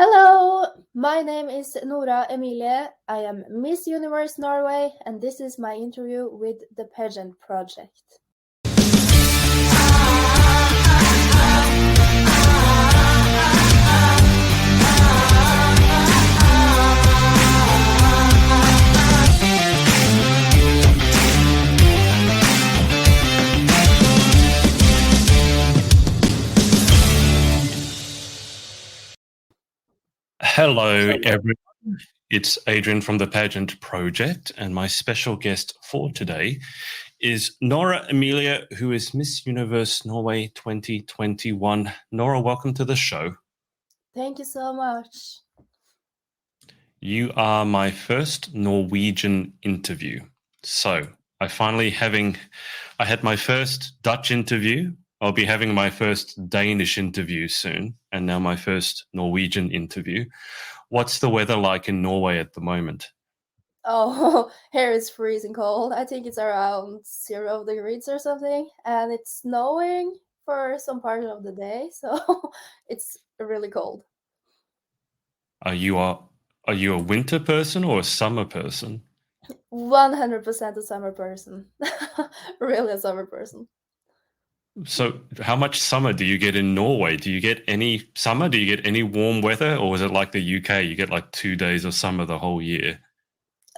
Hello, my name is Nora Emilie. I am Miss Universe Norway, and this is my interview with the Pageant project. Hello, everyone. It's Adrian from the Pageant project, and my special guest for today is Nora Emilie, who is Miss Universe Norway 2021. Nora, welcome to the show. Thank you so much. You are my first Norwegian interview. So I had my first Dutch interview. I'll be having my first Danish interview soon, and now my first Norwegian interview. What's the weather like in Norway at the moment? Oh, here is freezing cold. I think it's around 0 degrees or something, and it's snowing for some part of the day, so it's really cold. Are you a winter person or a summer person? 100% a summer person. Really a summer person. So how much summer do you get in Norway? Do you get any summer? Do you get any warm weather? Or is it like the UK? You get like 2 days of summer the whole year?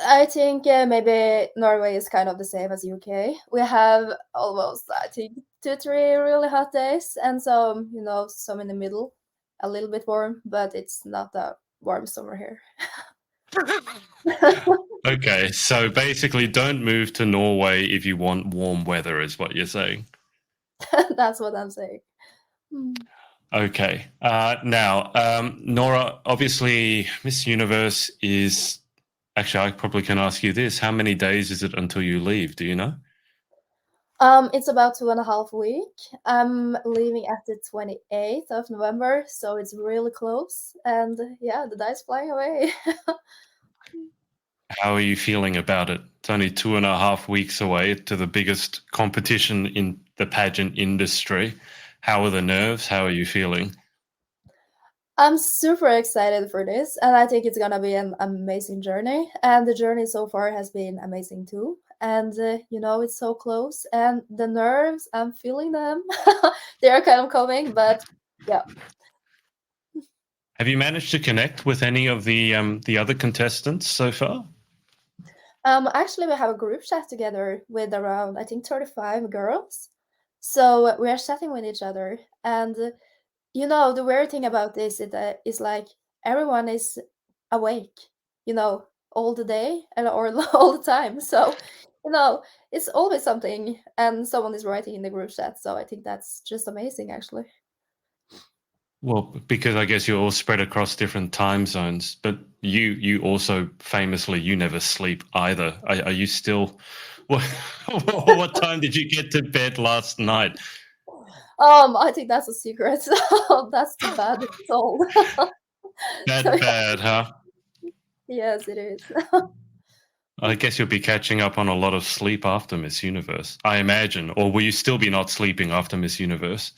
I think maybe Norway is kind of the same as UK. We have almost, I think, 2, 3 really hot days, and some in the middle, a little bit warm, but it's not a warm summer here. Okay, so basically don't move to Norway if you want warm weather is what you're saying. That's what I'm saying. Okay. Now, Nora, obviously Miss Universe is... Actually, I probably can ask you this. How many days is it until you leave? Do you know? It's about 2.5 weeks. I'm leaving at the 28th of November, so it's really close. And yeah, the dice flying away. How are you feeling about it? It's only 2.5 weeks away to the biggest competition in the pageant industry. How are the nerves? How are you feeling? I'm super excited for this, and I think it's gonna be an amazing journey. And the journey so far has been amazing too. And it's so close, and the nerves, I'm feeling them. They are kind of coming, but yeah. Have you managed to connect with any of the other contestants so far? Actually, we have a group chat together with around, I think, 35 girls. So we are chatting with each other, and the weird thing about this is like everyone is awake, all the day and or all the time. So, it's always something, and someone is writing in the group chat. So I think that's just amazing, actually. Well, because I guess you're all spread across different time zones, but you also famously, you never sleep either. Are you still... What time did you get to bed last night? I think that's a secret. That's too bad it's told. That bad, huh? Yes, it is. I guess you'll be catching up on a lot of sleep after Miss Universe, I imagine. Or will you still be not sleeping after Miss Universe?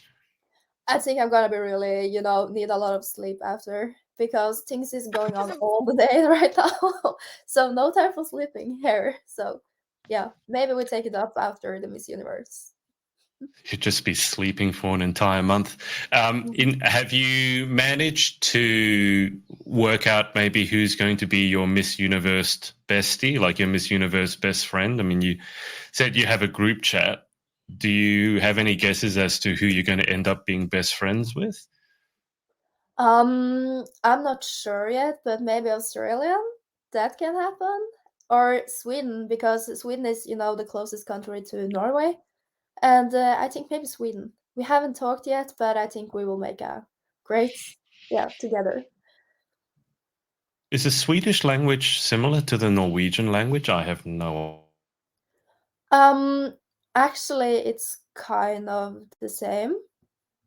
I think I'm gonna be really, need a lot of sleep after, because things is going on all the day right now. So no time for sleeping here. So yeah, maybe we take it up after the Miss Universe. You'd just be sleeping for an entire month. Have you managed to work out maybe who's going to be your Miss Universe bestie, like your Miss Universe best friend? I mean, you said you have a group chat. Do you have any guesses as to who you're going to end up being best friends with? I'm not sure yet, but maybe Australian, that can happen, or Sweden, because Sweden is, the closest country to Norway, and I think maybe Sweden. We haven't talked yet, but I think we will make a great, together. Is the Swedish language similar to the Norwegian language? I have no... Actually, it's kind of the same,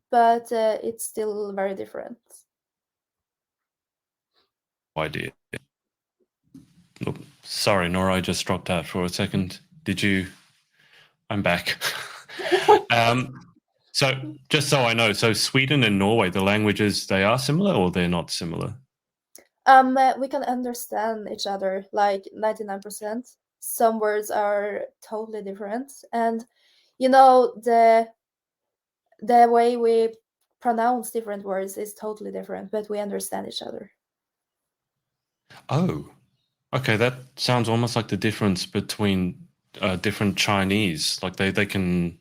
but it's still very different. idea. Oh, sorry, Nora, I just dropped out for a second. I'm back. So just so I know, so Sweden and Norway, the languages, they are similar or they're not similar? We can understand each other like 99%. Some words are totally different, and the way we pronounce different words is totally different, but we understand each other. Oh, okay. That sounds almost like the difference between different Chinese. Like they can.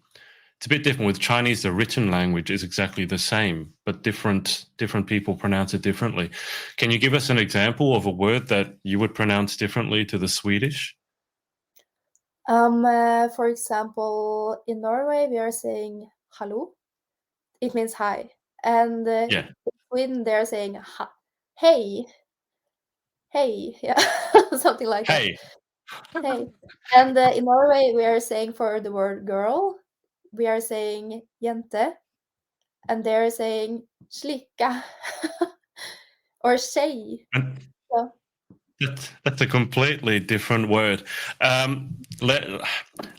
It's a bit different with Chinese. The written language is exactly the same, but different people pronounce it differently. Can you give us an example of a word that you would pronounce differently to the Swedish? For example, in Norway, we are saying "hallo." It means hi, and Yeah. in Sweden, they are saying hey, hey, yeah, something like that. Hey. Hey, and in Norway, we are saying for the word girl, we are saying jente, and they're saying slicka or tjej. So, That's a completely different word.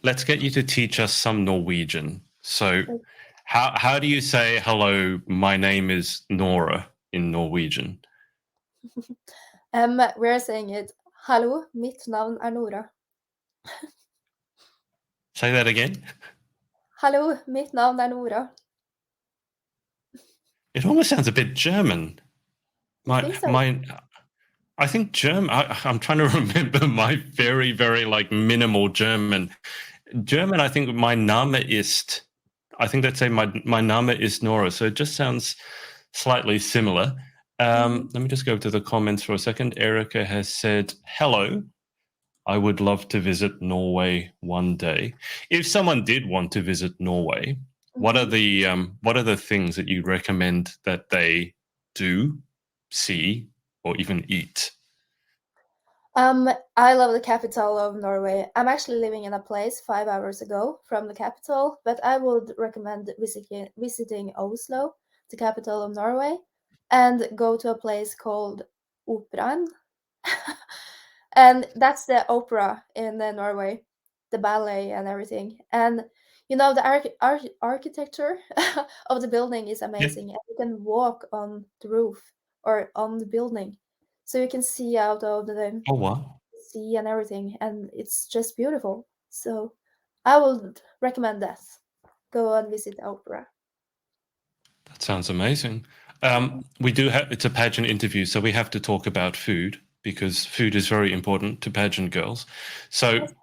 Let's get you to teach us some Norwegian. So, how do you say hello? My name is Nora in Norwegian. we're saying it. Hallo, mitt navn er Nora. Say that again. Hallo, mitt navn er Nora. It almost sounds a bit German. You think so? I think German. I'm trying to remember my very, very like minimal German. German. I think my Name ist. I think they'd say my Name ist Nora. So it just sounds slightly similar. Mhm. Let me just go to the comments for a second. Erica has said, "Hello. I would love to visit Norway one day. If someone did want to visit Norway, Mhm. what are the things that you recommend that they do, see, or even eat?" I love the capital of Norway. I'm actually living in a place 5 hours ago from the capital, but I would recommend visiting Oslo, the capital of Norway, and go to a place called Operan. And that's the opera in Norway, the ballet and everything. And the architecture of the building is Yeah. amazing, and you can walk on the roof or on the building, so you can see out of the Oh wow, sea and everything, and it's just beautiful. So I would recommend that. Go and visit the opera. that sounds amazing. We do have it's a pageant interview, so we have to talk about food because food is very important to pageant girls. So Yes.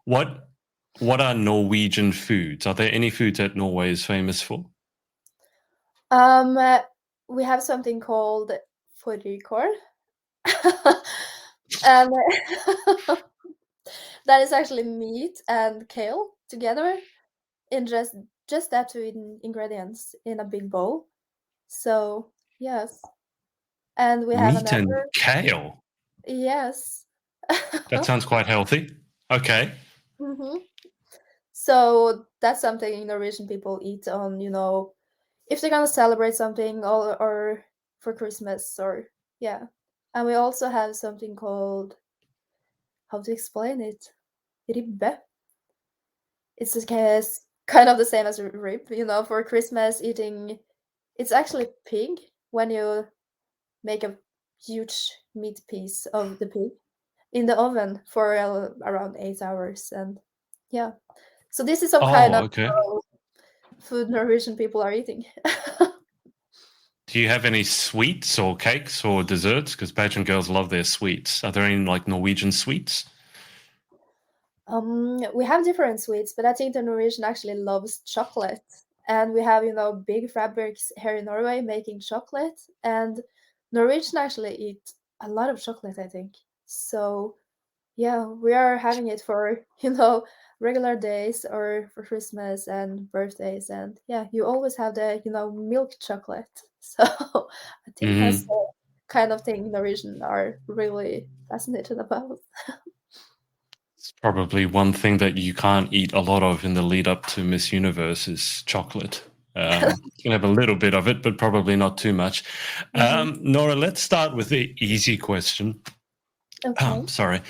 what are Norwegian foods? Are there any foods that Norway is famous for? Um, uh, we have something called fårikål, and that is actually meat and kale together in just that two ingredients in a big bowl. So yes, and we have Meat and another. kale. Yes. That sounds quite healthy. Okay. hmm So that's something Norwegian people eat on, if they're gonna celebrate something or for Christmas or yeah. And we also have something called, how to explain it? Ribbe. It's just kind of the same as rib, for Christmas eating. It's actually pig when you make a huge meat piece of the pig in the oven for around 8 hours, and yeah. So this is some kind Oh, of okay. food Norwegian people are eating. Do you have any sweets or cakes or desserts? Because pageant girls love their sweets. Are there any like Norwegian sweets? We have different sweets, but I think the Norwegian actually loves chocolate. And we have, big fabrics here in Norway making chocolate. And Norwegian actually eat a lot of chocolate, I think. So yeah, we are having it for, regular days or for Christmas and birthdays. And yeah, you always have the, milk chocolate. So I think that's Hmm. the kind of thing Norwegian are really fascinated about. It's probably one thing that you can't eat a lot of in the lead up to Miss Universe is chocolate. You can have a little bit of it, but probably not too much. Mhm. Nora, let's start with the easy question. Okay. Sorry.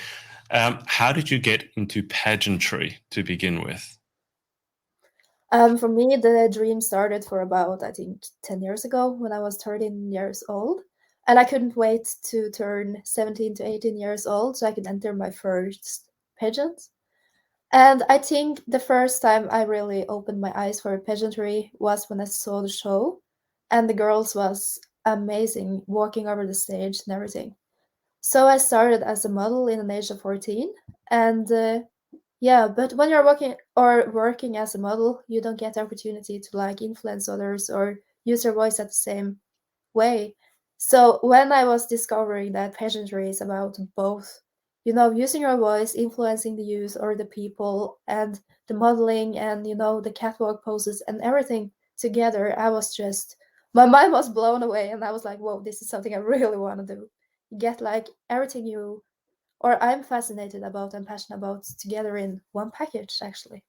How did you get into pageantry to begin with? For me, the dream started for about, I think, 10 years ago when I was 13 years old. And I couldn't wait to turn 17 to 18 years old so I could enter my first pageant. And I think the first time I really opened my eyes for pageantry was when I saw the show, and the girls was amazing, walking over the stage and everything. So I started as a model in the age of 14, and yeah, but when you're working as a model, you don't get the opportunity to like influence others or use your voice at the same way. So when I was discovering that pageantry is about both, using your voice, influencing the youth or the people, and the modeling and the catwalk poses and everything together, my mind was blown away, and I was like, whoa, this is something I really want to do. Get like everything I'm fascinated about and passionate about together in one package, actually.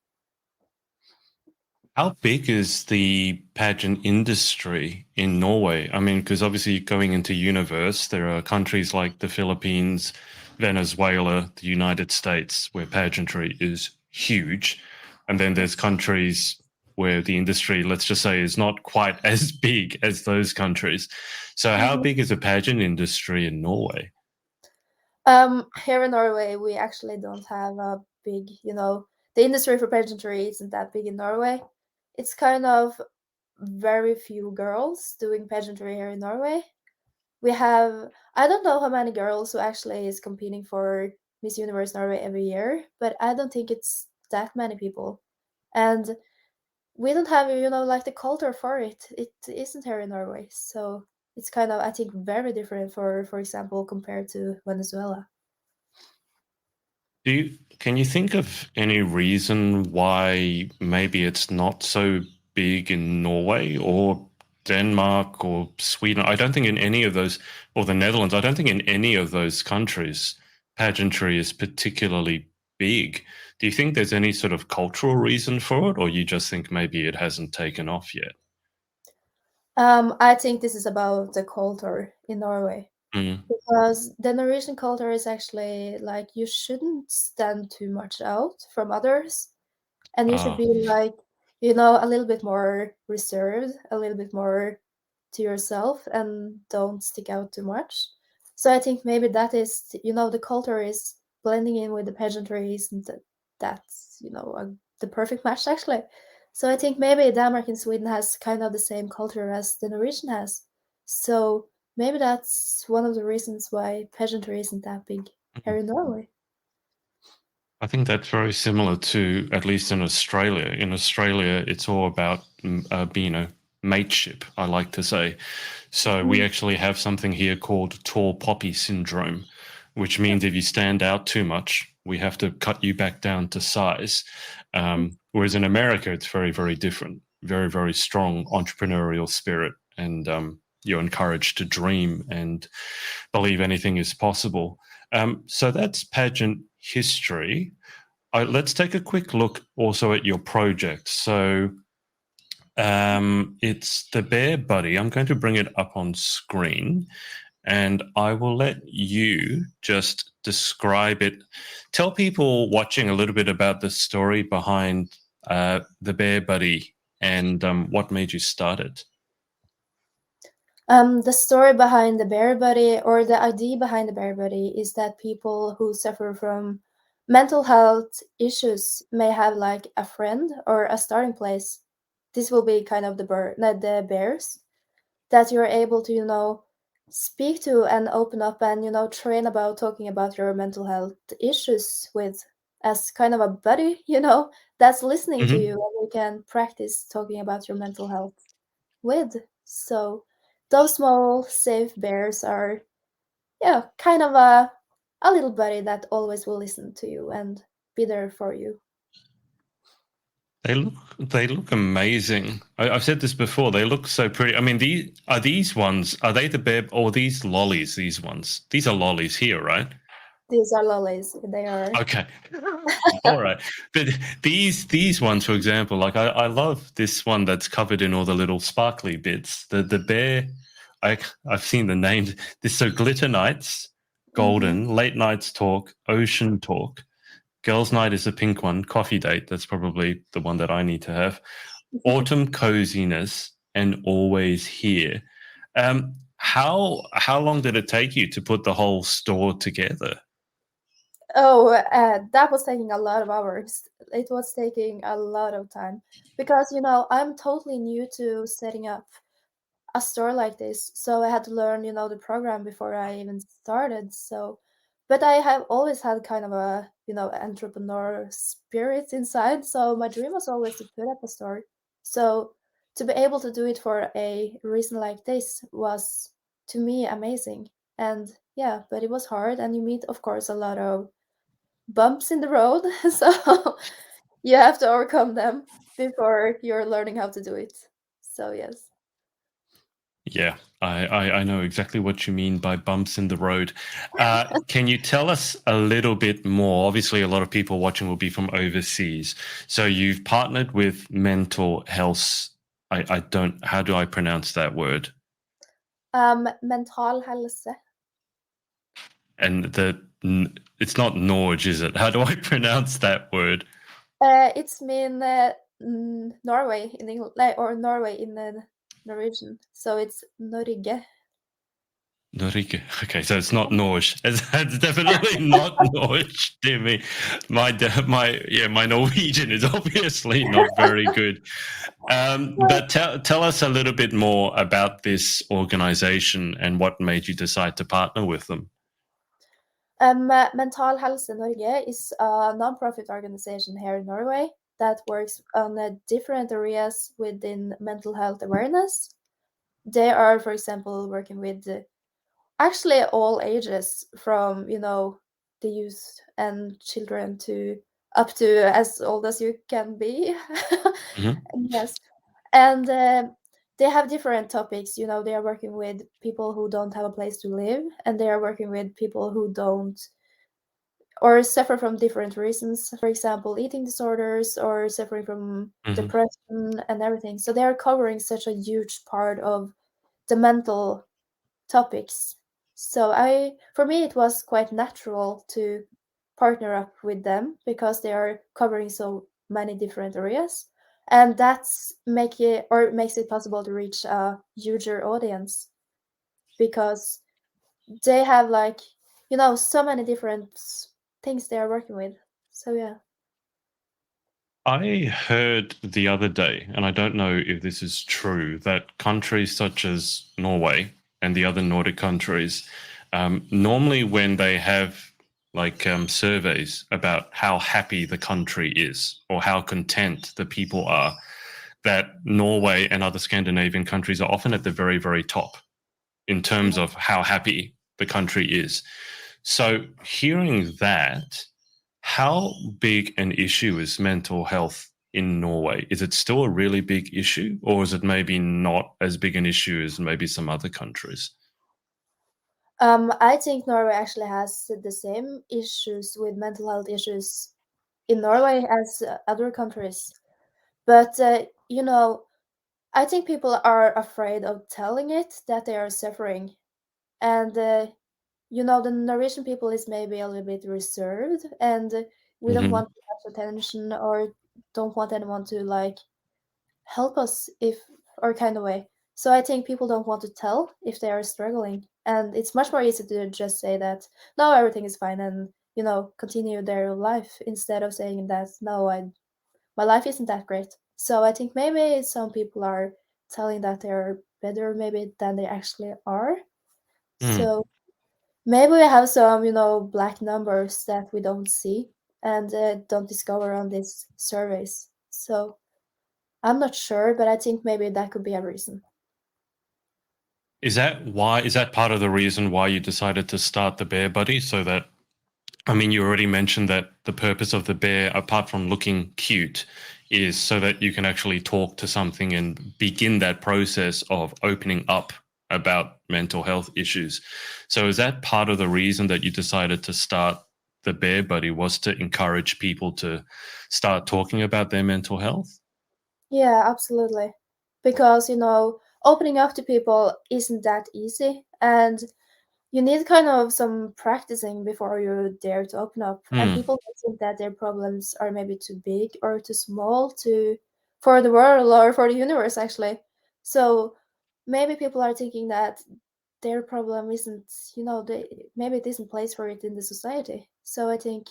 How big is the pageant industry in Norway? I mean, because obviously going into universe, there are countries like the Philippines, Venezuela, the United States, where pageantry is huge. And then there's countries where the industry, let's just say, is not quite as big as those countries. So how Mhm. big is the pageant industry in Norway? Here in Norway, we actually don't have a big, the industry for pageantry isn't that big in Norway. It's kind of very few girls doing pageantry here in Norway. I don't know how many girls who actually is competing for Miss Universe Norway every year, but I don't think it's that many people. And we don't have, like the culture for it. It isn't here in Norway. So it's kind of, I think, very different for example, compared to Venezuela. Can you think of any reason why maybe it's not so big in Norway or Denmark or Sweden? I don't think in any of those, or the Netherlands, I don't think in any of those countries pageantry is particularly big. Do you think there's any sort of cultural reason for it, or you just think maybe it hasn't taken off yet? I think this is about the culture in Norway, Mm. because the Norwegian culture is actually like you shouldn't stand too much out from others, and you should Ah. be like, a little bit more reserved, a little bit more to yourself, and don't stick out too much. So I think maybe that is, the culture is blending in with the pageantries, and that's, the perfect match actually. So I think maybe Denmark and Sweden has kind of the same culture as the Norwegian has. So maybe that's one of the reasons why pageantry isn't that big here in Norway. I think that's very similar to, at least in Australia. In Australia, it's all about, mateship, I like to say. So we Mhm. actually have something here called tall poppy syndrome, which means if you stand out too much, we have to cut you back down to size. Whereas in America, it's very, very different, very, very strong entrepreneurial spirit. And you're encouraged to dream and believe anything is possible. So that's pageant history. Let's take a quick look also at your project. So it's the Bear Buddy. I'm going to bring it up on screen and I will let you just describe it. Tell people watching a little bit about the story behind the Bear Buddy and what made you start it. The story behind the Bear Buddy, or the idea behind the Bear Buddy, is that people who suffer from mental health issues may have like a friend or a starting place. This will be kind of the bears that you're able to, speak to and open up and, train about talking about your mental health issues with, as kind of a buddy, that's listening to you, Mm-hmm. and you can practice talking about your mental health with. So those small safe bears are, yeah, kind of a little buddy that always will listen to you and be there for you. They look amazing. I've said this before. They look so pretty. I mean, these ones, are they the bear or these lollies? These ones. These are lollies here, right? These are lollies. They are. Okay. All right. But these ones, for example, like I love this one that's covered in all the little sparkly bits. The bear, I've seen the names. This so glitter nights, Mhm. golden, late nights talk, ocean talk. Girls' night is a pink one. Coffee date. That's probably the one that I need to have. Autumn coziness and always here. how long did it take you to put the whole store together? Oh, that was taking a lot of hours. It was taking a lot of time because, I'm totally new to setting up a store like this. So I had to learn, the program before I even started. So, but I have always had kind of a, entrepreneur spirit inside. So my dream was always to put up a store. So to be able to do it for a reason like this was to me amazing. And yeah, but it was hard. And you meet, of course, a lot of bumps in the road. So you have to overcome them before you're learning how to do it. So yes. Yeah, I know exactly what you mean by bumps in the road. Can you tell us a little bit more? Obviously, a lot of people watching will be from overseas. So you've partnered with mental health. I don't, how do I pronounce that word? Mental helse. And it's not Norge, is it? How do I pronounce that word? It's mean Norway in English, or Norway in the Norwegian. So it's Norge. Norike. Okay, so it's not Norge. It's definitely not Norge. Dear me, my Norwegian is obviously not very good. But tell us a little bit more about this organization and what made you decide to partner with them. Mental Helse Norge is a non-profit organization here in Norway that works on different areas within mental health awareness. They are, for example, working with actually all ages from, the youth and children to up to as old as you can be. Hmm. Yes. And they have different topics. They are working with people who don't have a place to live, and they are working with people who don't or suffer from different reasons, for example, eating disorders or suffering from Hmm. depression and everything. So they are covering such a huge part of the mental topics. So for me, it was quite natural to partner up with them because they are covering so many different areas, and that's makes it possible to reach a huger audience because they have so many different things they are working with. So yeah. I heard the other day, and I don't know if this is true, that countries such as Norway and the other Nordic countries, normally when they have surveys about how happy the country is or how content the people are, that Norway and other Scandinavian countries are often at the very, very top in terms of how happy the country is. So hearing that, how big an issue is mental health in Norway? Is it still a really big issue, or is it maybe not as big an issue as maybe some other countries? I think Norway actually has the same issues with mental health issues in Norway as other countries. But I think people are afraid of telling it that they are suffering. And the Norwegian people is maybe a little bit reserved, and we don't Hmm. want much attention or don't want anyone to help us if or kind of way. So I think people don't want to tell if they are struggling, and it's much more easy to just say that no, everything is fine, and continue their life instead of saying that no, my life isn't that great. So I think maybe some people are telling that they're better maybe than they actually are. Mm. So maybe we have some, black numbers that we don't see and don't discover on these surveys. So I'm not sure, but I think maybe that could be a reason. Is that why? Is that part of the reason why you decided to start the Bear Buddy? So that, I mean, you already mentioned that the purpose of the bear, apart from looking cute, is so that you can actually talk to something and begin that process of opening up about mental health issues. So, is that part of the reason that you decided to start the Bear Buddy, was to encourage people to start talking about their mental health? Yeah, absolutely. Because, opening up to people isn't that easy. And you need kind of some practicing before you dare to open up. And Hmm. people think that their problems are maybe too big or too small for the world or for the universe actually. So maybe people are thinking that their problem isn't, maybe it isn't place for it in the society. So I think,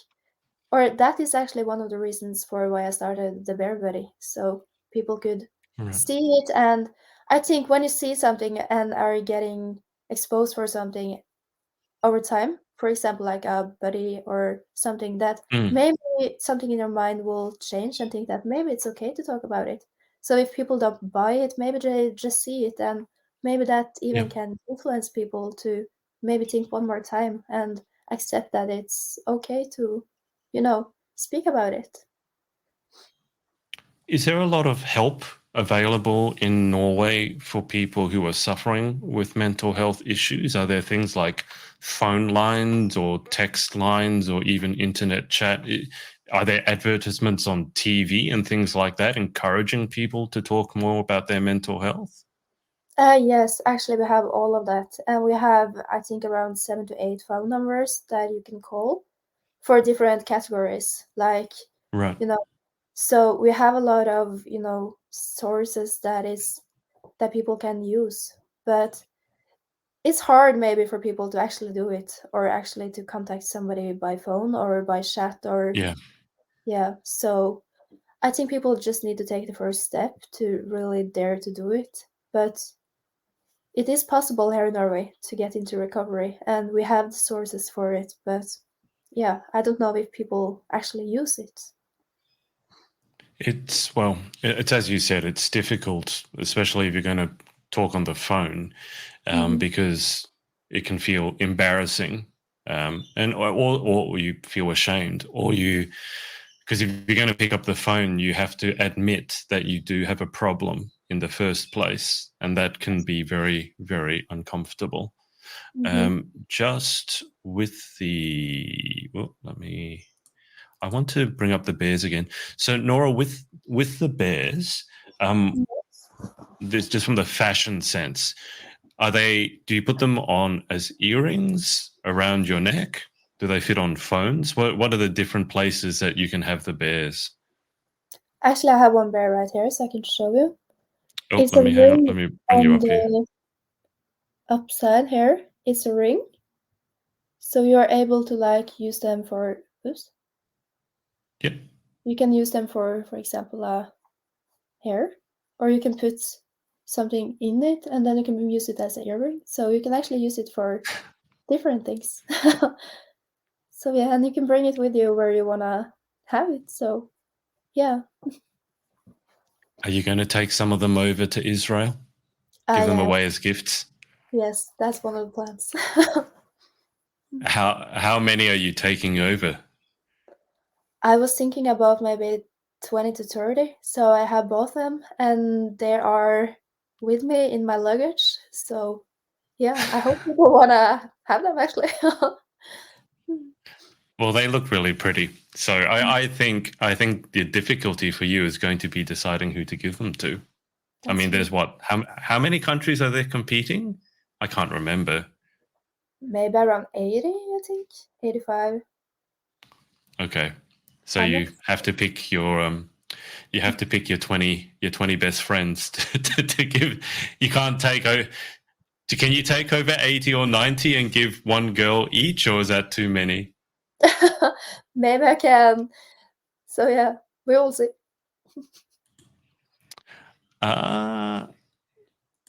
or that is actually one of the reasons for why I started the Bear Buddy, so people could Right. see it. And I think when you see something and are getting exposed for something over time, for example, like a buddy or something, that Mm. maybe something in your mind will change and think that maybe it's okay to talk about it. So if people don't buy it, maybe they just see it, and maybe that even Yep. can influence people to maybe think one more time and accept that it's okay to, speak about it. Is there a lot of help available in Norway for people who are suffering with mental health issues? Are there things like phone lines or text lines or even internet chat? Are there advertisements on TV and things like that encouraging people to talk more about their mental health? Yes, actually, we have all of that. And we have, I think, around 7 to 8 phone numbers that you can call for different categories. Like, Right. you know, so we have a lot of, sources that people can use. But it's hard maybe for people to actually do it, or actually to contact somebody by phone or by chat, or, Yeah. yeah. So I think people just need to take the first step to really dare to do it. But it is possible here in Norway to get into recovery, and we have the sources for it. But yeah, I don't know if people actually use it. It's as you said, it's difficult, especially if you're going to talk on the phone, Mhm. because it can feel embarrassing, and or you feel ashamed, or you because if you're going to pick up the phone, you have to admit that you do have a problem in the first place, and that can be very, very uncomfortable. Mhm. Just with the, well, I want to bring up the bears again. So Nora, with the bears, um, this just from the fashion sense, do you put them on as earrings around your neck? Do they fit on phones? What are the different places that you can have the bears? Actually, I have one bear right here, so I can show you. Oh, It's let a me hang on. Let ring me bring you on up here. the upside here. It's a ring, so you are able to like use them for. Oops. Yep. You can use them for example, hair, or you can put something in it, and then you can use it as an earring. So you can actually use it for different things. So yeah, and you can bring it with you where you wanna have it. So yeah, Are you going to take some of them over to Israel? Give them yeah, away as gifts? yes, that's one of the plans. How many are you taking over? I was thinking about maybe 20 to 30. So I have both them, and they are with me in my luggage. So yeah, I hope people wanna have them actually. Well, they look really pretty. So I think the difficulty for you is going to be deciding who to give them to. I That's mean, true. there's what? How many countries are there competing? I can't remember. Maybe around 80, I think. 85. Okay, so I'm not. you have to pick your 20 best friends to give. You can't take. Can you take over 80 or 90 and give one girl each, or is that too many? Maybe I can. So yeah, we will see. Uh,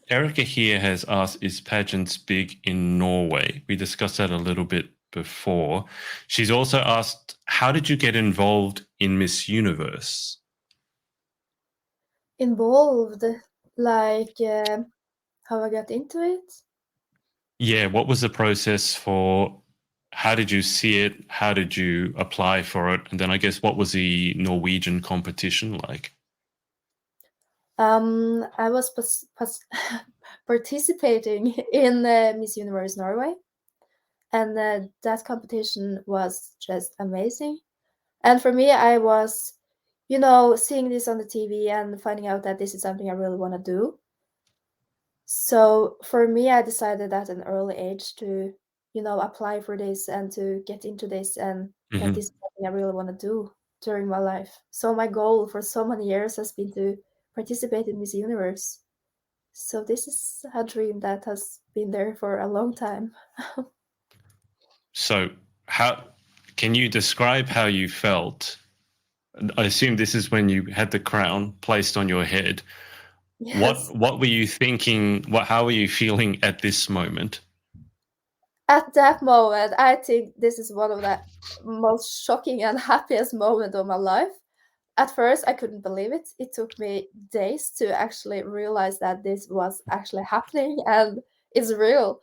Erica here has asked, is pageants big in Norway? We discussed that a little bit before. She's also asked, how did you get involved in Miss Universe? Involved, like how I got into it. Yeah, what was the process for how did you see it? How did you apply for it? And then I guess what was the Norwegian competition like? I was participating in Miss Universe Norway, and that competition was just amazing. And for me, I was, seeing this on the TV and finding out that this is something I really want to do. So for me, I decided at an early age to, apply for this and to get into this, and that this Hmm. is something I really want to do during my life. So my goal for so many years has been to participate in Miss Universe. So this is a dream that has been there for a long time. So, how can you describe how you felt? I assume this is when you had the crown placed on your head. Yes. What were you thinking? How were you feeling at this moment? At that moment, I think this is one of the most shocking and happiest moment of my life. At first, I couldn't believe it. It took me days to actually realize that this was actually happening and it's real.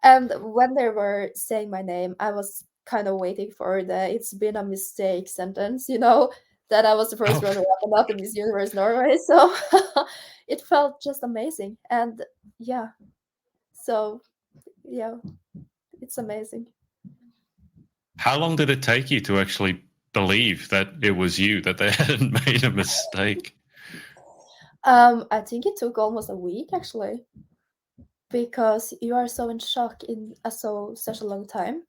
And when they were saying my name, I was kind of waiting for the "it's been a mistake" sentence, that I was the first Oh, runner-up and not the Miss Universe Norway. So it felt just amazing. And yeah, so yeah, it's amazing. how long did it take you to actually believe that it was you, that they hadn't made a mistake? I think it took almost a week actually, because you are so in shock in such a long time.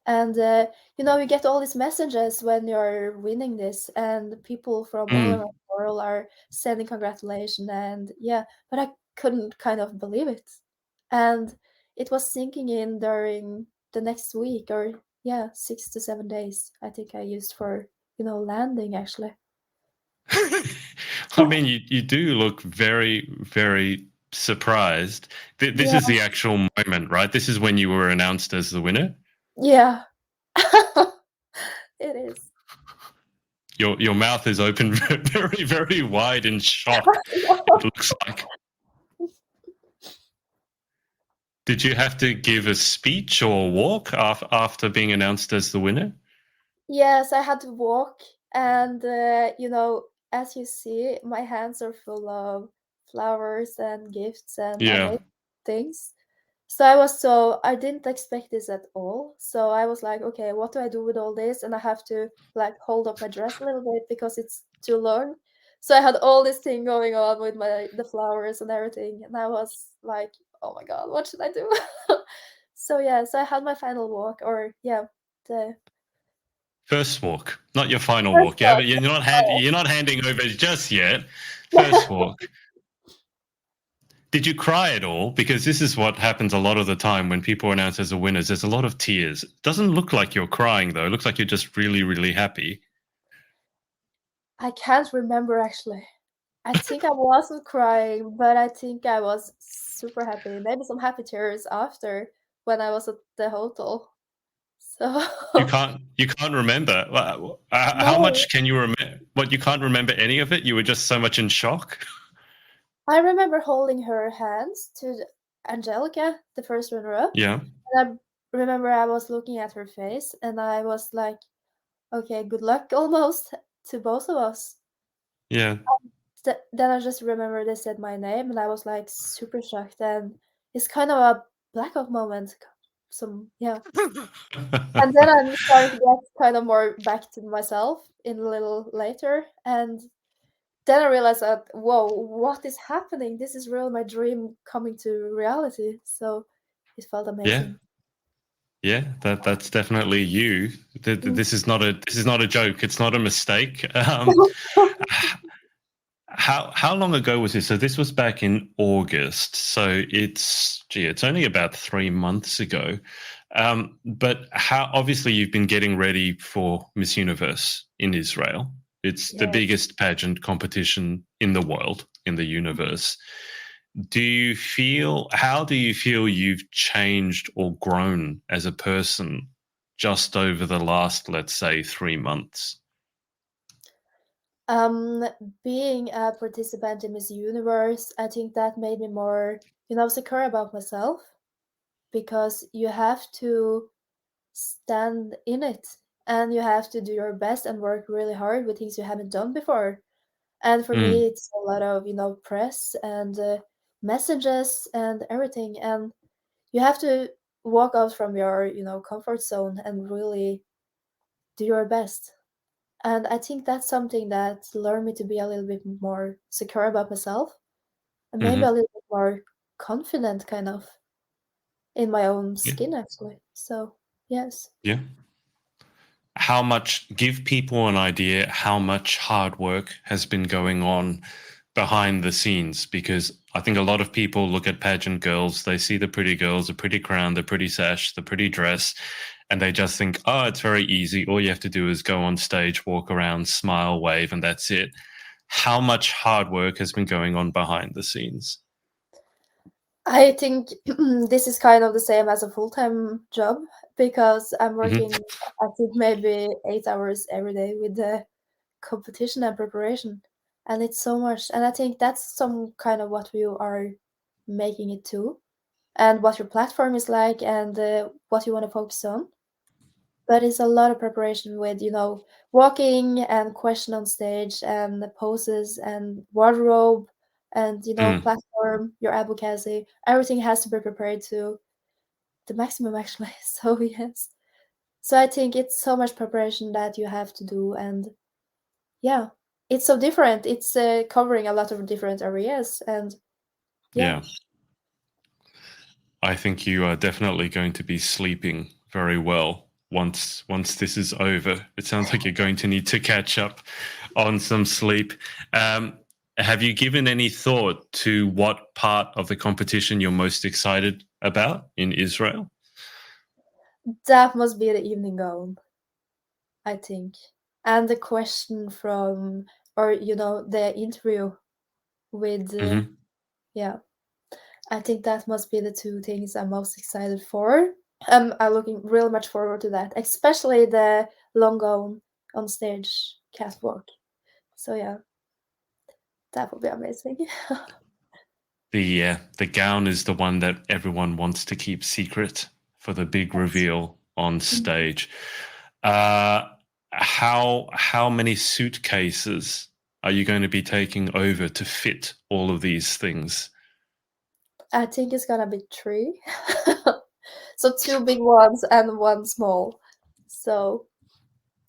And you get all these messages when you're winning this, and people from all around Mm. the world are sending congratulations, and yeah, but I couldn't kind of believe it. And it was sinking in during the next week, or yeah, 6 to 7 days I think I used for landing actually. I mean, you do look very, very surprised. This Yeah, is the actual moment, right? This is when you were announced as the winner. yeah. It is. Your mouth is open very, very wide in shock. It looks like. Did you have to give a speech or walk after being announced as the winner? Yes, I had to walk, and as you see, my hands are full of flowers and gifts and Yeah. amazing things. So I didn't expect this at all. So I was like, okay, what do I do with all this? And I have to like hold up my dress a little bit because it's too long. So I had all this thing going on with the flowers and everything, and I was like, oh my God, what should I do? So yeah, so I had my final walk, or yeah, the First walk, not your final first walk. walk. You're not handing over just yet. First walk. Did you cry at all? Because this is what happens a lot of the time when people are announced as the winners. There's a lot of tears. It doesn't look like you're crying though. It looks like you're just really, really happy. I can't remember actually. I think I wasn't crying, but I think I was super happy. Maybe some happy tears after when I was at the hotel. So You can't remember. How no, much can you remember? What, you can't remember any of it? You were just so much in shock. I remember holding her hands to Angelica, the first runner-up, Yeah, and I remember I was looking at her face, and I was like, "Okay, good luck," almost to both of us. yeah. Then I just remember they said my name, and I was like super shocked, and it's kind of a blackout moment. Yeah. And then I'm starting to get kind of more back to myself in a little later, and then I realized that, whoa, what is happening? This is really my dream coming to reality. So it felt Yeah, amazing. yeah. That's definitely you. Mm. This is not a joke. It's not a mistake. How long ago was this? So this was back in August. So it's only about 3 months ago. But how obviously you've been getting ready for Miss Universe in Israel. It's the Yes. biggest pageant competition in the world, in the universe. How do you feel you've changed or grown as a person just over the last, let's say, 3 months? Um, Being a participant in Miss Universe, I think that made me more, secure about myself, because you have to stand in it, and you have to do your best and work really hard with things you haven't done before. And for me, Mm, it's a lot of, press and messages and everything. And you have to walk out from your, comfort zone and really do your best. And I think that's something that learned me to be a little bit more secure about myself, and maybe a hmm little bit more confident, kind of, in my own Yeah, skin, actually. So, yes. yeah. Give people an idea how much hard work has been going on behind the scenes, because I think a lot of people look at pageant girls, they see the pretty girls, the pretty crown, the pretty sash, the pretty dress, and they just think, oh, it's very easy. All you have to do is go on stage, walk around, smile, wave, and that's it. How much hard work has been going on behind the scenes? I think this is kind of the same as a full-time job because I'm Hmm. working, I think maybe 8 hours every day with the competition and preparation. And it's so much. And I think that's some kind of what you are making it to, and what your platform is like, and what you want to focus on. But it's a lot of preparation with, walking and question on stage and the poses and wardrobe and, Mm, platform, your advocacy. Everything has to be prepared to the maximum, actually. So, yes. So I think it's so much preparation that you have to do. And yeah, it's so different. It's covering a lot of different areas. And yeah. yeah. I think you are definitely going to be sleeping very well once this is over. It sounds like you're going to need to catch up on some sleep. Um, have you given any thought to what part of the competition you're most excited about in Israel? That must be the evening gown, I think. And the question from, or, the interview with, Hmm. yeah, I think that must be the two things I'm most excited for. I'm looking really much forward to that, especially the long gown on stage catwalk. So, yeah, that will be amazing. The gown is the one that everyone wants to keep secret for the big reveal on stage. Uh, how many suitcases are you going to be taking over to fit all of these things? I think it's gonna be three. So two big ones and one small. So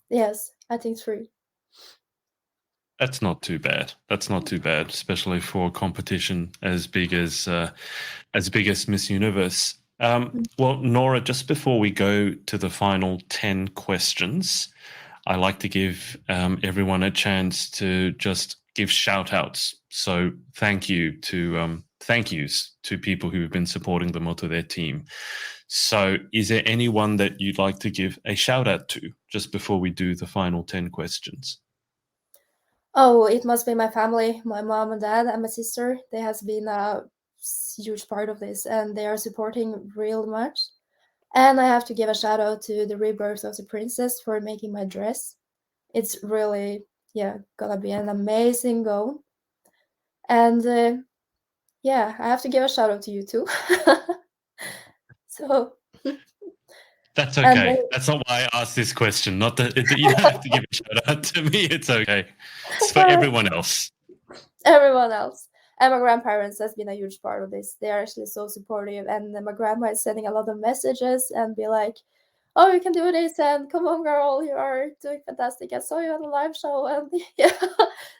yes, I think three. That's not too bad. That's not too bad, especially for a competition as big as Miss Universe. Well, Nora, just before we go to the final 10 questions, I like to give everyone a chance to just give shout outs. So thank yous to people who've been supporting them or to their team. So is there anyone that you'd like to give a shout out to just before we do the final 10 questions? Oh, it must be my family, my mom and dad and my sister. They has been a huge part of this, and they are supporting real much. And I have to give a shout out to the Rebirth of the Princess for making my dress. It's really, yeah, gonna be an amazing gown. And yeah, I have to give a shout out to you too. So, That's and okay. That's not why I asked this question. Not that you don't have to give a shout out to me. It's okay. It's for everyone else. everyone else. And my grandparents has been a huge part of this. They are actually so supportive, and then my grandma is sending a lot of messages and be like, "Oh, you can do this, and come on, girl, you are doing fantastic. I saw you on the live show," and yeah,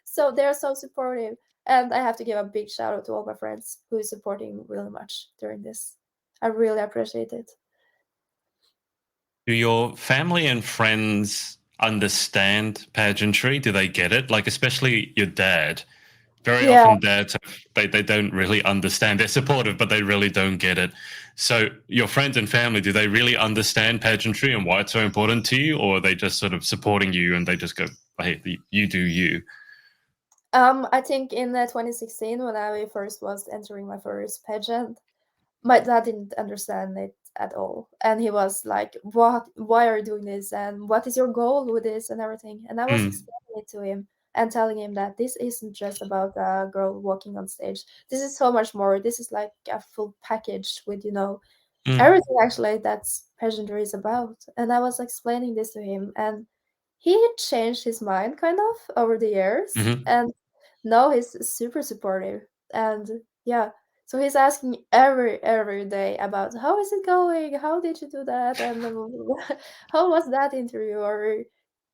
so they're so supportive. And I have to give a big shout out to all my friends who is supporting really much during this. I really appreciate it. Do your family and friends understand pageantry? Do they get it? Like, especially your dad. Very Yeah, often, dads they don't really understand. They're supportive, but they really don't get it. So, your friends and family, do they really understand pageantry and why it's so important to you, or are they just sort of supporting you and they just go, "Hey, you do you"? I think in 2016 when I first was entering my first pageant, my dad didn't understand it at all, and he was like, "What? Why are you doing this? And what is your goal with this and everything?" And I was Mm, explaining it to him and telling him that this isn't just about a girl walking on stage. This is so much more. This is like a full package with, mm, everything actually that's pageantry is about. And I was explaining this to him, and he changed his mind kind of over the years, mm-hmm. and now he's super supportive. And yeah, so he's asking every day about how is it going, how did you do that, and how was that interview, or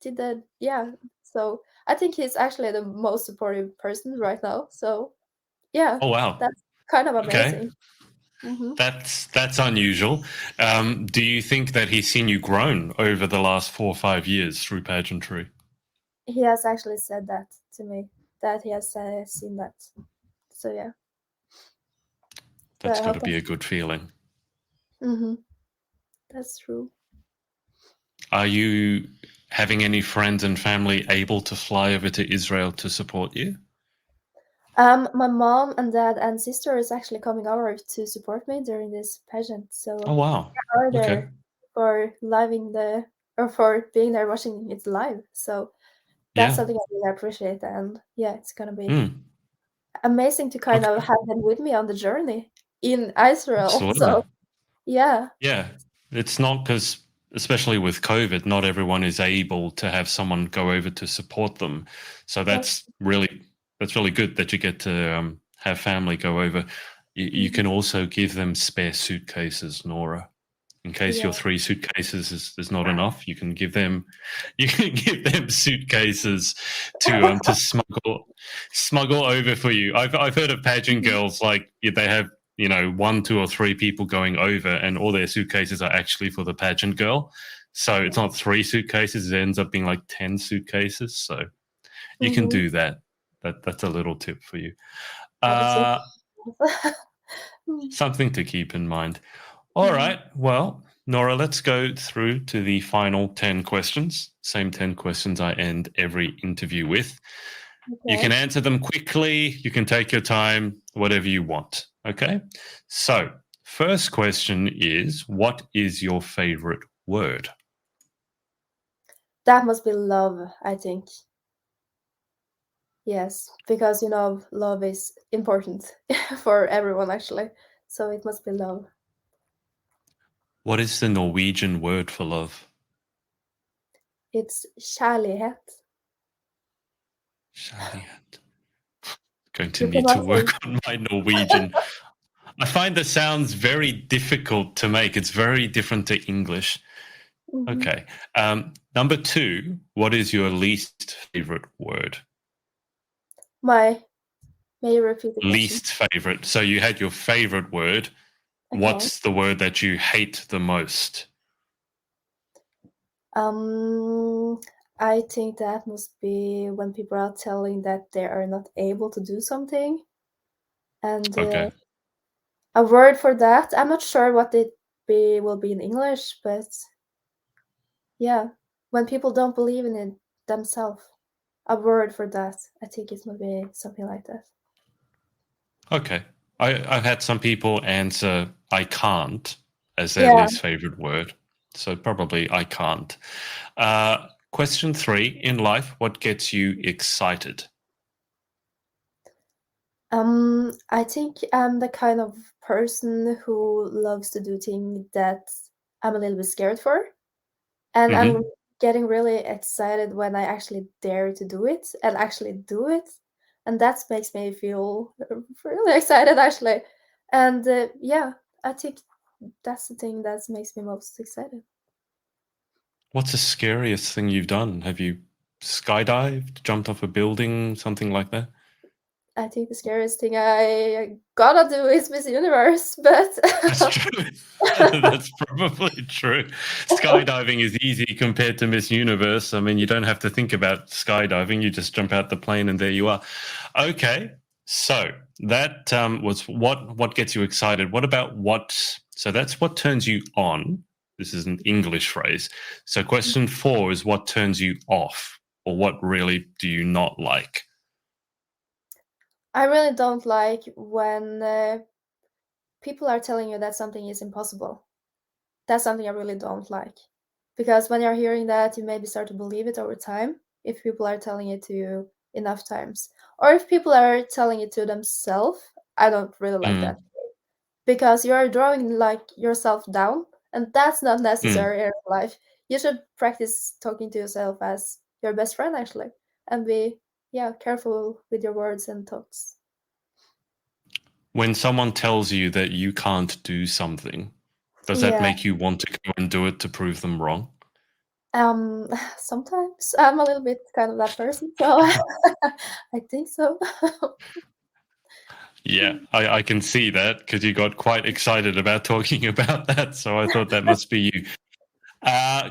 did that, yeah. So I think he's actually the most supportive person right now. So yeah, Oh wow. that's kind of Okay. amazing. Hmm. That's unusual. Do you think that he's seen you grown over the last 4 or 5 years through pageantry? He has actually said that to me, that he has seen that. So yeah. So That's I got hope to be a good feeling. that's true. Are you having any friends and family able to fly over to Israel to support you? My mom and dad and sister is actually coming over to support me during this pageant. Oh, So wow. they are Okay. there for living the or for being there watching it live. So that's Yeah. something I really appreciate. And yeah, it's gonna be Mm, amazing to kind of okay. have them with me on the journey in Israel. Absolutely. So yeah, Yeah. It's not because, especially with COVID, not everyone is able to have someone go over to support them. So that's that's really good that you get to have family go over. You mhm, can also give them spare suitcases, Nora. In case yeah. your 3 suitcases is not enough, you can give them suitcases to smuggle over for you. I've heard of pageant Mhm, girls like they have 1, 2, or 3 people going over, and all their suitcases are actually for the pageant girl. So it's not 3 suitcases; it ends up being like 10 suitcases. So you can mhm. do that. That's a little tip for you. That is so Uh, Mm, Something to keep in mind. All mhm. right. Well, Nora, let's go through to the final 10 questions. Same 10 questions I end every interview with. You can Okay. answer them quickly, you can take your time, whatever you want. Okay. So, first question is, what is your favorite word? That must be love, I think. Yes, because love is important for everyone actually. So it must be love. What is the Norwegian word for love? It's kjærlighet. Kjærlighet. Going to You need to cannot say. work on my Norwegian. I find the sounds very difficult to make. It's very different to English. Mhm. Okay. Number 2, what is your least favorite word? My, may you repeat the question? Least favorite. So you had your favorite word. Okay. What's the word that you hate the most? Um, I think that must be when people are telling that they are not able to do something, and Okay. a word for that. I'm not sure what it be will be in English, but yeah, when people don't believe in it themselves, a word for that. I think it must be something like that. Okay. I've had some people answer I can't as their Yeah. least favorite word. So probably I can't. Question 3, in life, what gets you excited? I think I'm the kind of person who loves to do things that I'm a little bit scared for. And I'm Hmm. getting really excited when I actually dare to do it and actually do it. And that makes me feel really excited, actually. And yeah, I think that's the thing that makes me most excited. What's the scariest thing you've done? Have you skydived, jumped off a building, something like that? I think the scariest thing I gotta do is Miss Universe, but That's true. That's probably true. Skydiving is easy compared to Miss Universe. I mean, you don't have to think about skydiving. You just jump out the plane and there you are. Okay. So that was what gets you excited. What about what? So that's what turns you on. This is an English phrase. So question 4 is what turns you off, or what really do you not like? I really don't like when people are telling you that something is impossible. That's something I really don't like. Because when you're hearing that, you maybe start to believe it over time if people are telling it to you enough times. Or if people are telling it to themselves, I don't really like that. Mm, Because you are drawing like yourself down, and that's not mm. necessary in life. You should practice talking to yourself as your best friend actually, and be careful with your words and thoughts. When someone tells you that you can't do something, does that Yeah. make you want to go and do it to prove them wrong? Um, Sometimes I'm a little bit kind of that person, so I think so. Yeah, I can see that because you got quite excited about talking about that. So I thought that must be you.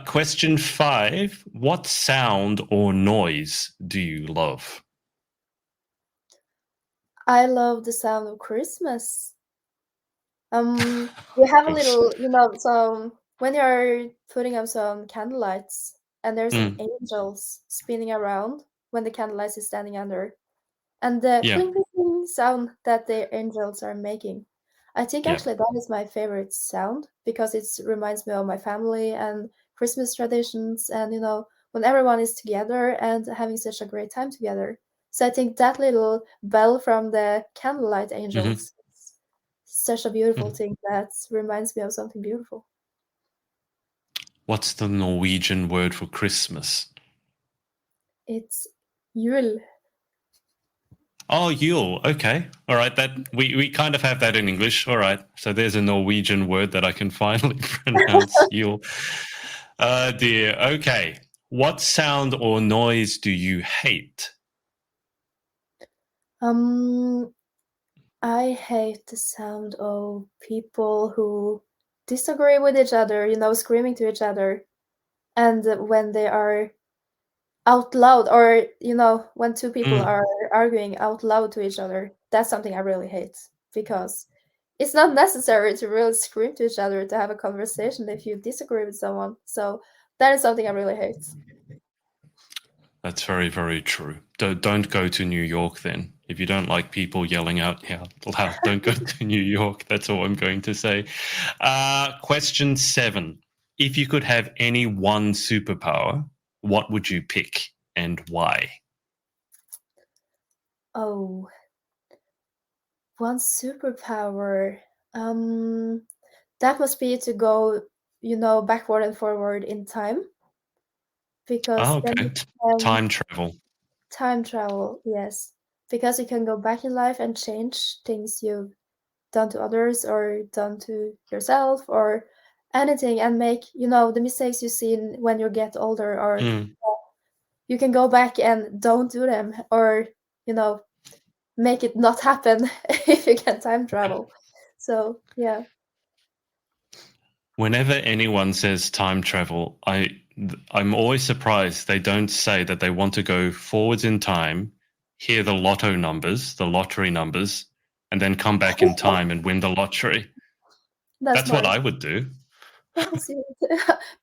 Question 5, what sound or noise do you love? I love the sound of Christmas. We have a Because little, some when you're putting up some candlelights and there's some angels spinning around when the candlelight is standing under, and the yeah, pling pling pling sound that the angels are making. I think yeah. actually that is my favorite sound because it reminds me of my family and Christmas traditions and when everyone is together and having such a great time together. So I think that little bell from the candlelight Hmm. angels is such a beautiful Hmm. thing that reminds me of something beautiful. What's the Norwegian word for Christmas? It's Yule. Oh, Yule. Okay. All right. That we kind of have that in English. All right. So there's a Norwegian word that I can finally pronounce. Yule. Dear. Okay. What sound or noise do you hate? Um, I hate the sound of people who disagree with each other, screaming to each other, and when they are out loud, or when two people Mm. are arguing out loud to each other. That's something I really hate because it's not necessary to really scream to each other to have a conversation if you disagree with someone. So that is something I really hate. That's very, very true. Don't go to New York then. If you don't like people yelling out loud, don't go to New York. That's all I'm going to say. Question 7. If you could have any one superpower, what would you pick and why? Oh, one superpower. Um, that must be to go, backward and forward in time because Oh, then okay. you can Time travel. time travel. Yes, because you can go back in life and change things you've done to others or done to yourself or anything and make the mistakes you see when you get older, or Mm. you can go back and don't do them, or you know make it not happen if you can time travel. So yeah. Whenever anyone says time travel, I'm always surprised they don't say that they want to go forwards in time, hear the lotto numbers, the lottery numbers, and then come back in time and win the lottery. That's That's what smart. I would do. That's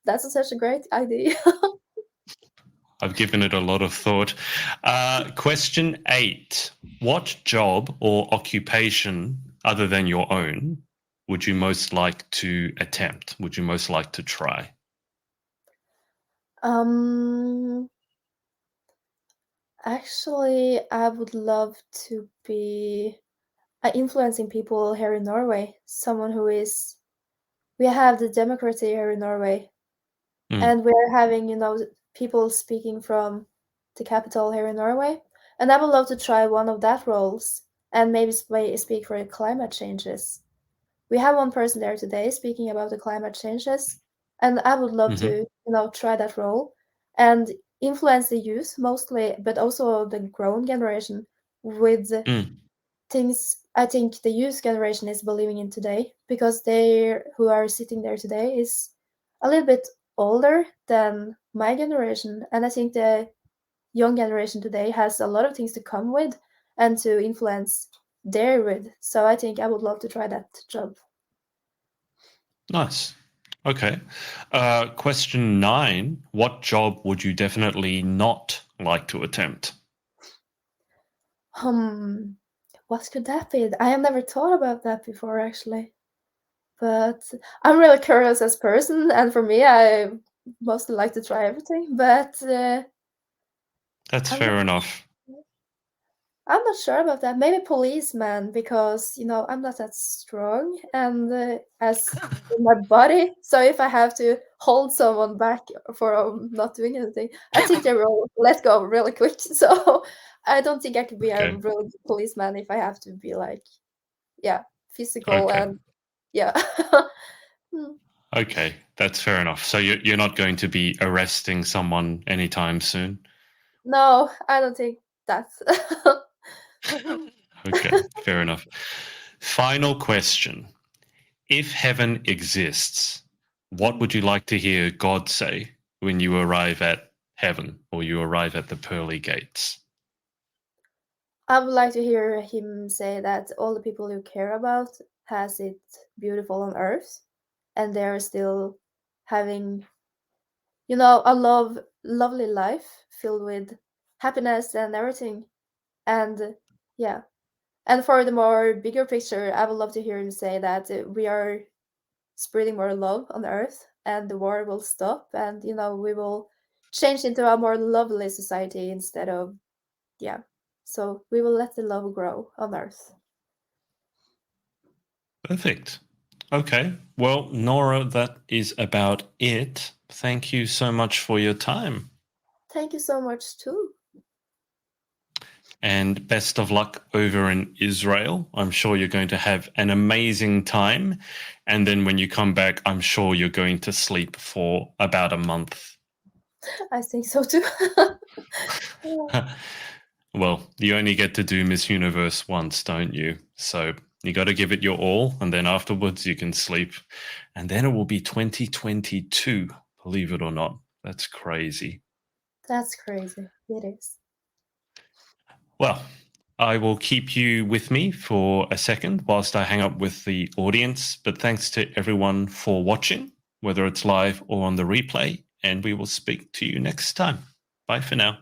that's such a great idea. I've given it a lot of thought. Question 8. What job or occupation other than your own would you most like to attempt? Would you most like to try? um Actually, I would love to be influencing people here in Norway, someone who is we have the democracy here in Norway, Mm. and we're having, people speaking from the capital here in Norway. And I would love to try one of that roles and maybe speak for the climate changes. We have one person there today speaking about the climate changes, and I would love to, Hmm. try that role and influence the youth mostly, but also the grown generation with Mm. things I think the youth generation is believing in today, because they who are sitting there today is a little bit older than my generation, and I think the young generation today has a lot of things to come with and to influence their with. So I think I would love to try that job. Nice. Okay. Question 9. What job would you definitely not like to attempt? Hmm, what could that be? I have never thought about that before, actually. But I'm really curious as person, and for me, I mostly like to try everything. But That's I'm not fair enough. I'm not sure about that. Maybe policeman, because I'm not that strong, and as in my body. So if I have to hold someone back for not doing anything, I think they will let go really quick. So I don't think I could be a Okay. really good policeman if I have to be like, yeah, physical Okay. and yeah. Hmm. Okay. That's fair enough. So you're not going to be arresting someone anytime soon? No, I don't think that's. Okay. Fair enough. Final question. If heaven exists, what would you like to hear God say when you arrive at heaven or you arrive at the pearly gates? I would like to hear him say that all the people you care about has it beautiful on Earth, and they're still having, a lovely life filled with happiness and everything. And yeah, and for the more bigger picture, I would love to hear him say that we are spreading more love on Earth, and the war will stop, and we will change into a more lovely society instead of, yeah. So we will let the love grow on Earth. Perfect. Okay. Well, Nora, that is about it. Thank you so much for your time. Thank you so much too. And best of luck over in Israel. I'm sure you're going to have an amazing time. And then when you come back, I'm sure you're going to sleep for about a month. I think so too. Well, you only get to do Miss Universe once, don't you? So you got to give it your all, and then afterwards you can sleep. And then it will be 2022, believe it or not. That's crazy. That's crazy. It is. Well, I will keep you with me for a second whilst I hang up with the audience. But thanks to everyone for watching, whether it's live or on the replay. And we will speak to you next time. Bye for now.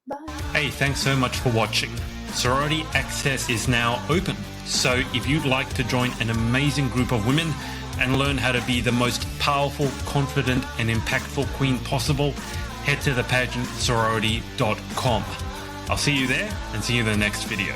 Bye. Hey, thanks so much for watching. Sorority Access is now open. So if you'd like to join an amazing group of women and learn how to be the most powerful, confident, and impactful queen possible, head to thepageantsorority.com. I'll see you there and see you in the next video.